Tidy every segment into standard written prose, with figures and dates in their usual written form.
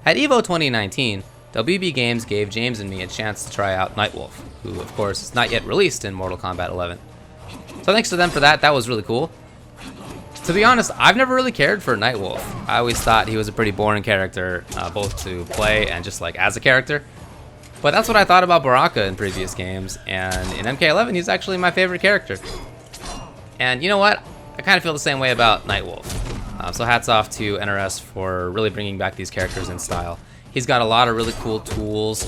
At EVO 2019, WB Games gave James and me a chance to try out Nightwolf, who of course is not yet released in Mortal Kombat 11. So thanks to them for that, that was really cool. To be honest, I've never really cared for Nightwolf. I always thought he was a pretty boring character, both to play and just like as a character. But that's what I thought about Baraka in previous games, and in MK11 he's actually my favorite character. And you know what? I kind of feel the same way about Nightwolf. So hats off to NRS for really bringing back these characters in style. He's got a lot of really cool tools,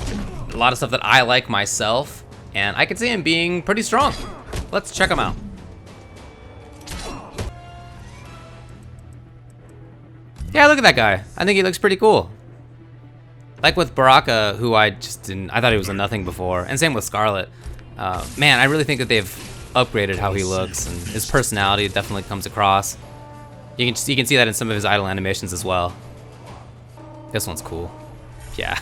a lot of stuff that I like myself, and I can see him being pretty strong. Let's check him out. Yeah, look at that guy. I think he looks pretty cool. Like with Baraka, who I thought he was a nothing before, and same with Scarlet. Man, I really think that they've upgraded how he looks, and his personality definitely comes across. You can see that in some of his idle animations as well. This one's cool. Yeah.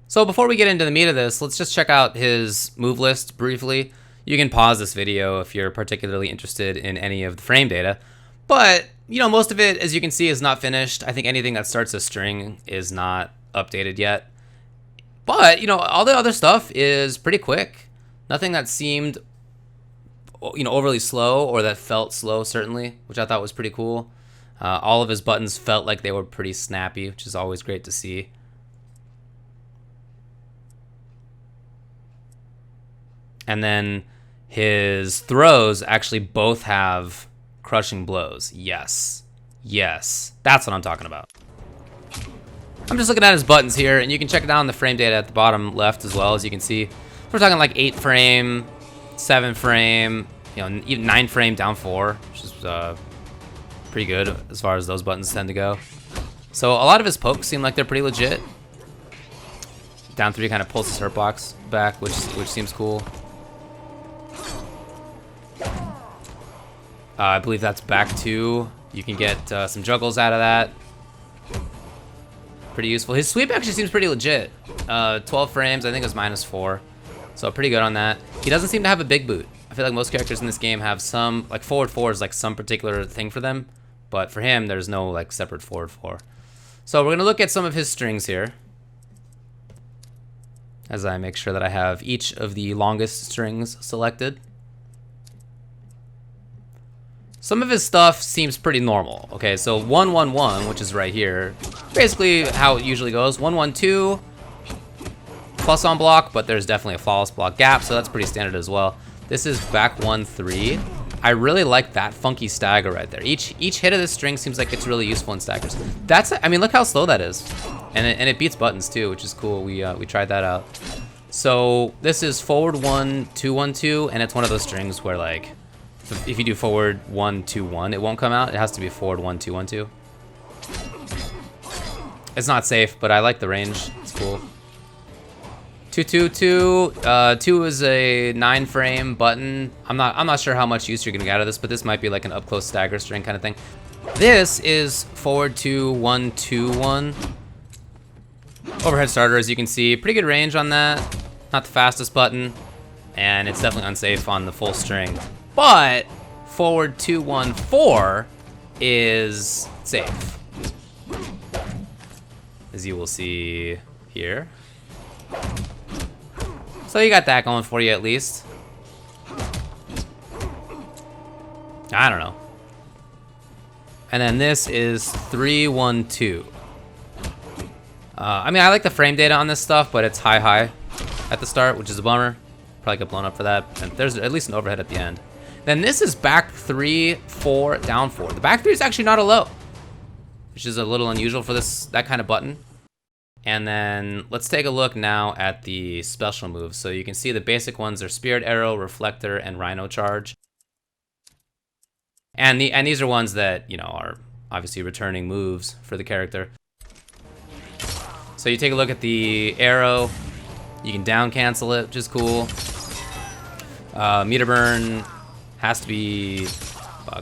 So before we get into the meat of this, let's just check out his move list briefly. You can pause this video if you're particularly interested in any of the frame data. But, you know, most of it, as you can see, is not finished. I think anything that starts a string is not updated yet. But, you know, all the other stuff is pretty quick. Nothing that seemed, you know, overly slow or that felt slow, certainly, which I thought was pretty cool. All of his buttons felt like they were pretty snappy, which is always great to see. And then his throws actually both have crushing blows. Yes. Yes. That's what I'm talking about. I'm just looking at his buttons here, and you can check down the frame data at the bottom left as well, as you can see. We're talking like 8 frame, 7 frame, you know, even 9 frame down 4, which is pretty good as far as those buttons tend to go. So a lot of his pokes seem like they're pretty legit. Down 3 kind of pulls his hurt box back, which seems cool. I believe that's back 2. You can get some juggles out of that. Pretty useful. His sweep actually seems pretty legit. 12 frames, I think it was -4. So pretty good on that. He doesn't seem to have a big boot. I feel like most characters in this game have some, like forward 4 is like some particular thing for them. But for him, there's no like separate forward 4. So we're gonna look at some of his strings here, as I make sure that I have each of the longest strings selected. Some of his stuff seems pretty normal. Okay, so 1-1-1, which is right here, basically how it usually goes. 1-1-2, plus on block, but there's definitely a flawless block gap, so that's pretty standard as well. This is back 1-3. I really like that funky stagger right there. Each hit of this string seems like it's really useful in staggers. I mean, look how slow that is, and it beats buttons too, which is cool. We tried that out. So this is forward 1-2-1-2, and it's one of those strings where like, if you do forward 1-2-1, it won't come out. It has to be forward 1-2-1-2. It's not safe, but I like the range. It's cool. 2-2-2. 2 is a 9 frame button. I'm not sure how much use you're gonna get out of this, but this might be like an up close stagger string kind of thing. This is forward 2-1-2-1. Overhead starter, as you can see, pretty good range on that. Not the fastest button, and it's definitely unsafe on the full string. But forward 2-1-4 is safe, as you will see here. So you got that going for you at least. I don't know. And then this is 3-1-2. I mean, I like the frame data on this stuff, but it's high at the start, which is a bummer. Probably get blown up for that. And there's at least an overhead at the end. Then this is back 3, 4, down 4. The back 3 is actually not a low, which is a little unusual for that kind of button. And then let's take a look now at the special moves. So you can see the basic ones are Spirit Arrow, Reflector, and Rhino Charge. And these are ones that, you know, are obviously returning moves for the character. So you take a look at the arrow. You can down cancel it, which is cool. Meter burn has to be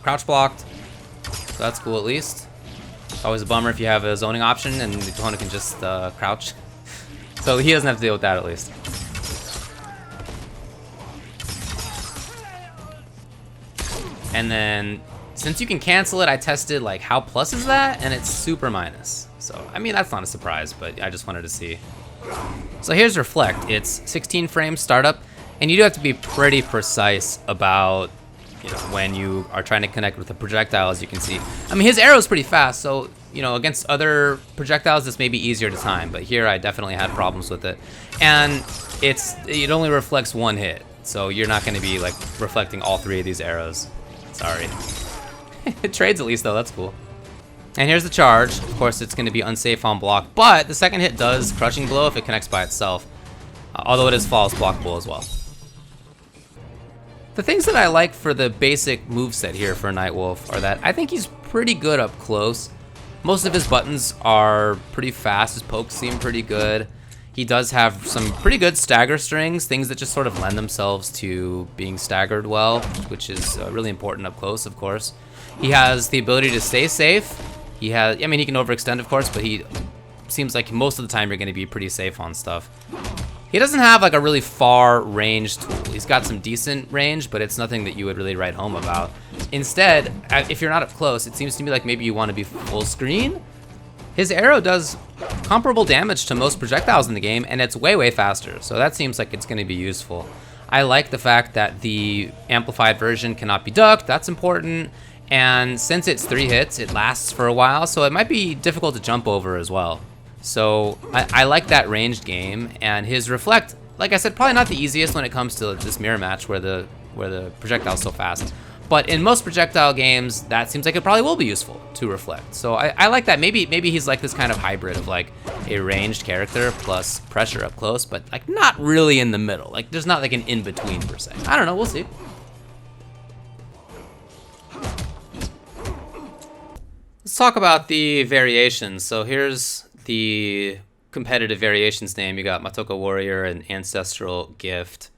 crouch blocked, so that's cool at least. Always a bummer if you have a zoning option and the opponent can just crouch. So he doesn't have to deal with that at least. And then since you can cancel it, I tested like how plus is that, and it's super minus. So, I mean, that's not a surprise, but I just wanted to see. So here's Reflect. It's 16 frames startup, and you do have to be pretty precise about, you know, when you are trying to connect with a projectile, as you can see. I mean, his arrow is pretty fast, so, you know, against other projectiles, this may be easier to time, but here I definitely had problems with it. And it only reflects one hit, so you're not going to be, like, reflecting all 3 of these arrows. Sorry. It trades at least, though. That's cool. And here's the charge. Of course, it's going to be unsafe on block, but the second hit does Crushing Blow if it connects by itself, although it is false blockable as well. The things that I like for the basic moveset here for Nightwolf are that I think he's pretty good up close. Most of his buttons are pretty fast. His pokes seem pretty good. He does have some pretty good stagger strings, things that just sort of lend themselves to being staggered well, which is really important up close, of course. He has the ability to stay safe. He has, I mean, he can overextend, of course, but he seems like most of the time you're going to be pretty safe on stuff. He doesn't have like a really far range tool. He's got some decent range, but it's nothing that you would really write home about. Instead, if you're not up close, it seems to me like maybe you want to be full screen. His arrow does comparable damage to most projectiles in the game, and it's way, way faster. So that seems like it's going to be useful. I like the fact that the amplified version cannot be ducked. That's important. And since it's 3 hits, it lasts for a while, so it might be difficult to jump over as well. So I like that ranged game, and his Reflect, like I said, probably not the easiest when it comes to this mirror match where the projectile's so fast. But in most projectile games, that seems like it probably will be useful to Reflect. So I like that. Maybe he's like this kind of hybrid of like a ranged character plus pressure up close, but like not really in the middle. Like there's not like an in-between per se. I don't know, we'll see. Let's talk about the variations. So here's the competitive variations name. You got Matoka Warrior and Ancestral Gift.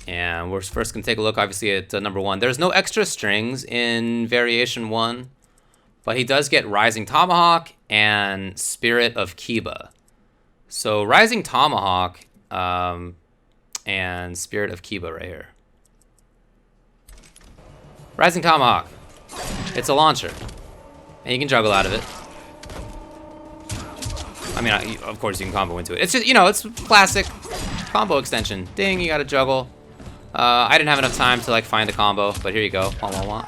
And we're first going to take a look, obviously, at number 1. There's no extra strings in Variation 1, but he does get Rising Tomahawk and Spirit of Kiba. So Rising Tomahawk and Spirit of Kiba right here. Rising Tomahawk. It's a launcher, and you can juggle out of it. I mean, of course you can combo into it. It's just, you know, it's classic combo extension. Ding, you gotta juggle. I didn't have enough time to like find a combo, but here you go. Wah, wah, wah.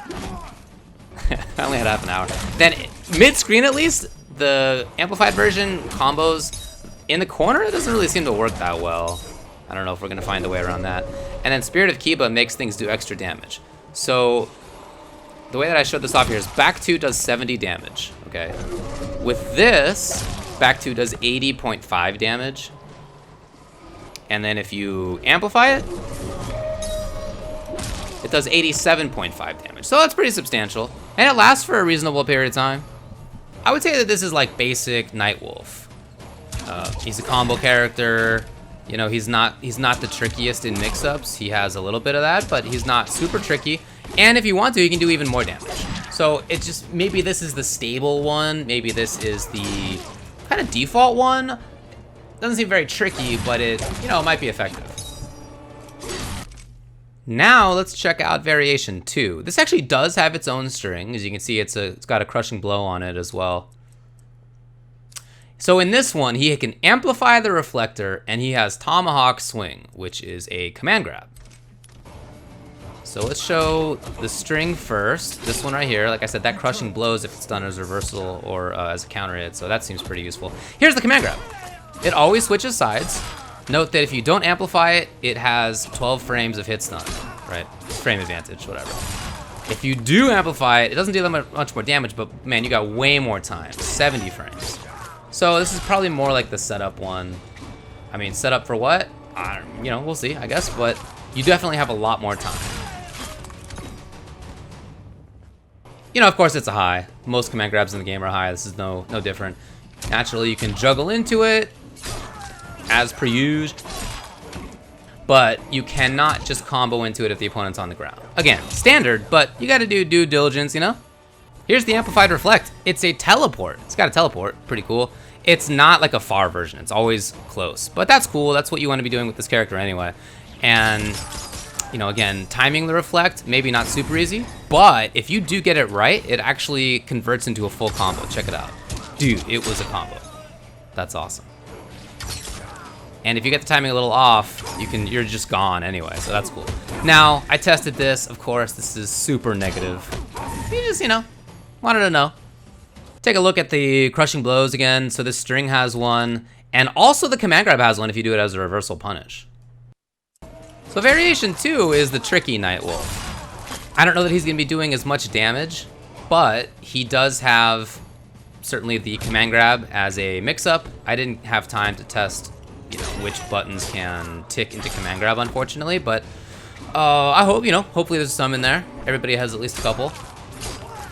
I only had half an hour. Then mid-screen at least, the amplified version combos in the corner, it doesn't really seem to work that well. I don't know if we're gonna find a way around that. And then Spirit of Kiba makes things do extra damage. So the way that I showed this off here is back 2 does 70 damage, okay? With this, back 2 does 80.5 damage. And then if you amplify it, it does 87.5 damage. So that's pretty substantial. And it lasts for a reasonable period of time. I would say that this is like basic Nightwolf. He's a combo character. You know, he's not the trickiest in mix-ups. He has a little bit of that, but he's not super tricky. And if you want to, you can do even more damage. So it's just, maybe this is the stable one. Maybe this is the kind of default one. Doesn't seem very tricky, but it, you know, might be effective. Now let's check out Variation 2. This actually does have its own string. As you can see, it's got a Crushing Blow on it as well. So in this one, he can amplify the reflector, and he has Tomahawk Swing, which is a command grab. So let's show the string first. This one right here, like I said, that Crushing Blows if it's done as reversal or as a counter hit, so that seems pretty useful. Here's the command grab. It always switches sides. Note that if you don't amplify it, it has 12 frames of hit stun, right? Frame advantage, whatever. If you do amplify it, it doesn't do that much more damage, but man, you got way more time, 70 frames. So this is probably more like the setup one. I mean, setup for what? You know, we'll see, I guess, but you definitely have a lot more time. You know, of course it's a high. Most command grabs in the game are high. This is no different. Naturally, you can juggle into it, as per usual, but you cannot just combo into it if the opponent's on the ground. Again, standard, but you gotta do due diligence, you know? Here's the Amplified Reflect. It's a teleport. It's got a teleport, pretty cool. It's not like a far version, it's always close, but that's cool. That's what you wanna be doing with this character anyway. And You know, again, timing the reflect, maybe not super easy, but if you do get it right, it actually converts into a full combo. Check it out. Dude, it was a combo. That's awesome. And if you get the timing a little off, you're just gone anyway, so that's cool. Now, I tested this, of course, this is super negative. You just, you know, wanted to know. Take a look at the crushing blows again. So this string has one, and also the command grab has one if you do it as a reversal punish. So variation 2 is the tricky Nightwolf. I don't know that he's gonna be doing as much damage, but he does have certainly the command grab as a mix-up. I didn't have time to test, you know, which buttons can tick into command grab, unfortunately, but I hope, you know, hopefully there's some in there. Everybody has at least a couple.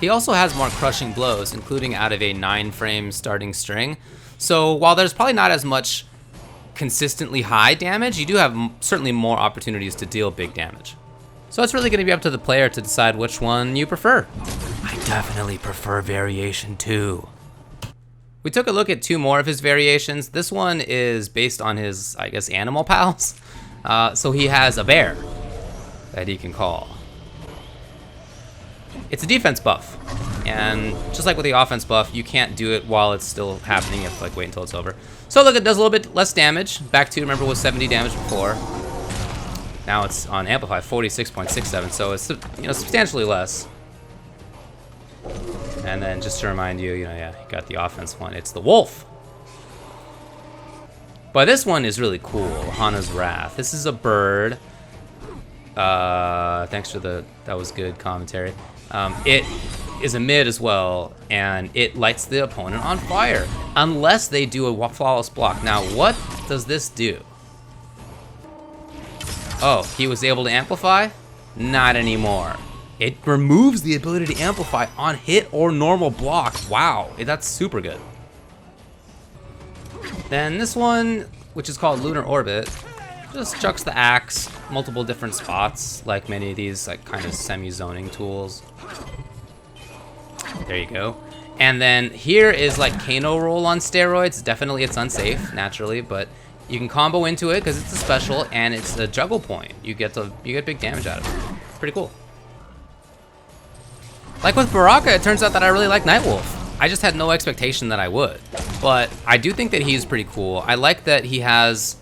He also has more crushing blows, including out of a 9-frame starting string. So while there's probably not as much consistently high damage, you do have certainly more opportunities to deal big damage. So it's really going to be up to the player to decide which one you prefer. I definitely prefer variation 2. We took a look at 2 more of his variations. This one is based on his, I guess, animal pals. So he has a bear that he can call. It's a defense buff, and just like with the offense buff, you can't do it while it's still happening. You have to like wait until it's over. So look, it does a little bit less damage. Back to, remember, was 70 damage before. Now it's on Amplify, 46.67, so it's, you know, substantially less. And then just to remind you, you know, yeah, you got the offense one. It's the wolf. But this one is really cool, Hana's Wrath. This is a bird. Thanks for that was good commentary. It is a mid as well, and it lights the opponent on fire unless they do a flawless block. Now, what does this do? Oh, he was able to amplify? Not anymore. It removes the ability to amplify on hit or normal block. Wow, that's super good. Then this one, which is called Lunar Orbit, just chucks the axe multiple different spots, like many of these like kind of semi-zoning tools. There you go. And then here is like Kano roll on steroids. Definitely it's unsafe, naturally, but you can combo into it because it's a special and it's a juggle point. You get big damage out of it. Pretty cool. Like with Baraka, it turns out that I really like Nightwolf. I just had no expectation that I would, but I do think that he's pretty cool. I like that he has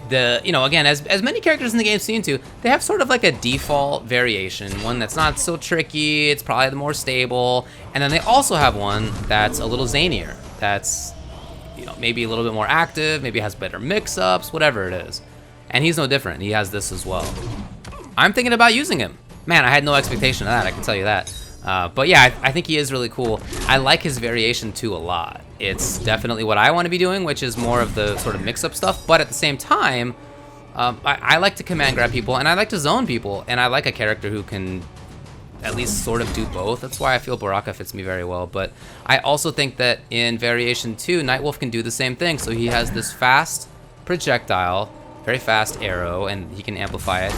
the, you know, again, as many characters in the game seem to, they have sort of like a default variation, one that's not so tricky, it's probably the more stable, and then they also have one that's a little zanier, that's, you know, maybe a little bit more active, maybe has better mix-ups, whatever it is. And he's no different, he has this as well. I'm thinking about using him. Man, I had no expectation of that, I can tell you that. But yeah, I think he is really cool. I like his variation too a lot. It's definitely what I want to be doing, which is more of the sort of mix-up stuff, but at the same time, I like to command grab people, and I like to zone people, and I like a character who can at least sort of do both. That's why I feel Baraka fits me very well, but I also think that in Variation 2, Nightwolf can do the same thing, so he has this fast projectile, very fast arrow, and he can amplify it,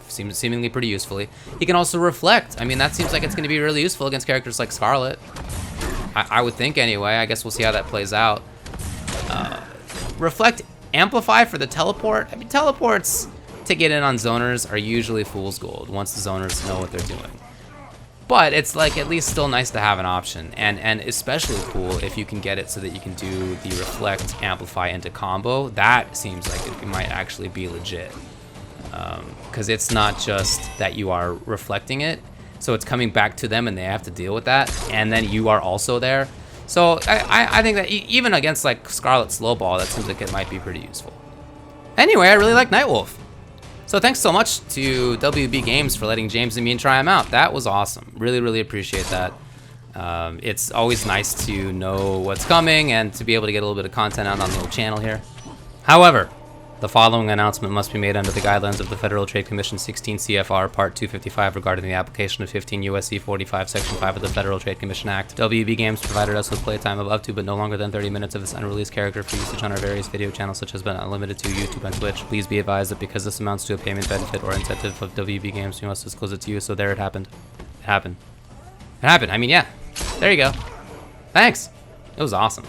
seemingly pretty usefully. He can also reflect. I mean, that seems like it's going to be really useful against characters like Scarlet. I would think anyway. I guess we'll see how that plays out. Reflect, amplify for the teleport. I mean, teleports to get in on zoners are usually fool's gold once the zoners know what they're doing. But it's like at least still nice to have an option, and especially cool if you can get it so that you can do the reflect, amplify into combo. That seems like it might actually be legit. Because it's not just that you are reflecting it, so it's coming back to them and they have to deal with that, and then you are also there. So I think that even against like Scarlet Slowball, that seems like it might be pretty useful. Anyway, I really like Nightwolf. So thanks so much to WB Games for letting James and me try him out. That was awesome. Really, really appreciate that. It's always nice to know what's coming and to be able to get a little bit of content out on the little channel here. However, the following announcement must be made under the guidelines of the Federal Trade Commission 16 CFR Part 255 regarding the application of 15 U.S.C. 45 Section 5 of the Federal Trade Commission Act. WB Games provided us with playtime of up to but no longer than 30 minutes of this unreleased character for usage on our various video channels such as but not limited to YouTube and Twitch. Please be advised that because this amounts to a payment benefit or incentive of WB Games, we must disclose it to you, so there it happened. It happened. It happened. I mean, yeah. There you go. Thanks. It was awesome.